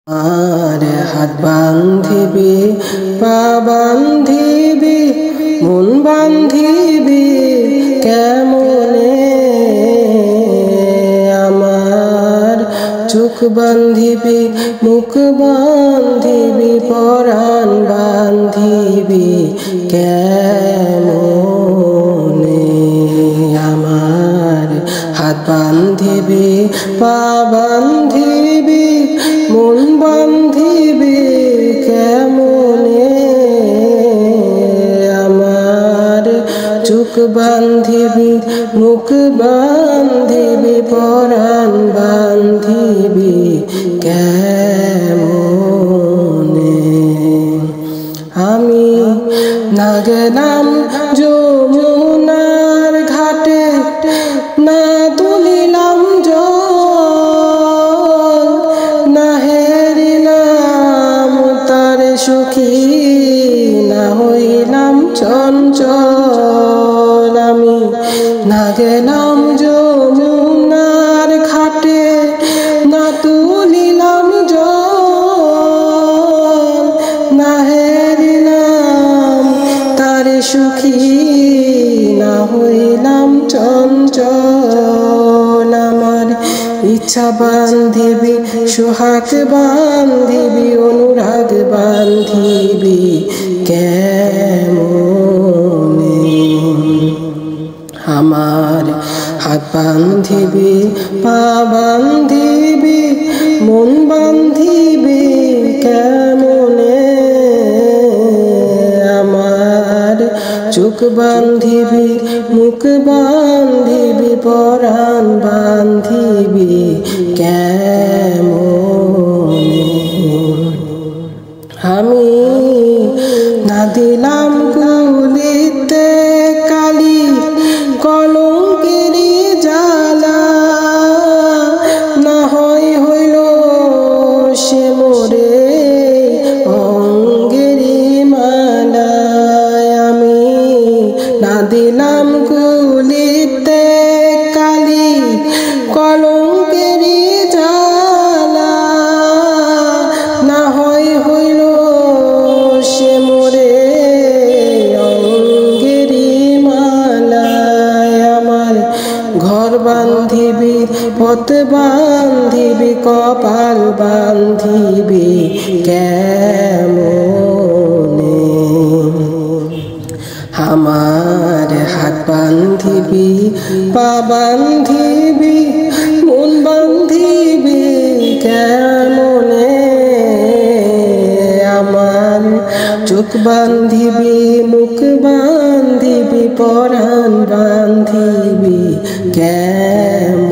আর হাত বান্ধিবি, পা বান্ধিবি, মন বান্ধিবি কেমনে, আমার চোখ বান্ধিবি, মুখ বান্ধিবি, পরাণ বান্ধিবি কেমনে, আমার হাত বান্ধিবি, পা বান্ধিবি, মন বান্ধিবি কেমনে, আমার চোখ বান্ধিবি, মুখ বান্ধিবি, পরাণ বান্ধিবি কেমনে। আমি না গেলাম যমুনার ঘাটে, না তুলিলাম জল, না হেরিলাম তার সুখী, না হইলাম চঞ্চল। আমি না গেলাম যমুনার ঘাটে, না তুলিলাম জল, না হেরিলাম তার সুখী, না হইলাম চঞ্চল। আমার ইচ্ছা বান্ধিবি, সোহাগ বান্ধিবি, অনুরাগ বান্ধিবি কেমনে, আমার হাত বান্ধিবি, পা বান্ধিবি, মন বান্ধিবি কেমনে, আমার চোখ বান্ধিবি, মুখ বান্ধিবি, পরাণ বান্ধিবি কেমনে। আমি না দিলাম কুলিতে কালি, কলঙ্কেরি জ্বালা, না হইল সে মোরে অঙ্গেরি মালা। আমি না দিলাম কুলিতে কালি, কলঙ্কেরি জ্বালা, না হইল সে মোরে অঙ্গেরি মালা। আমার ঘর বান্ধিবি, পথ বান্ধিবি, কপাল বান্ধিবি কেমনে, আমার হাত বান্ধিবি, পা বান্ধিবি, মন বান্ধিবি কেমনে, আমার চোখ বান্ধিবি, মুখ বান্ধিবি, পরাণ বান্ধিবি কেমনে।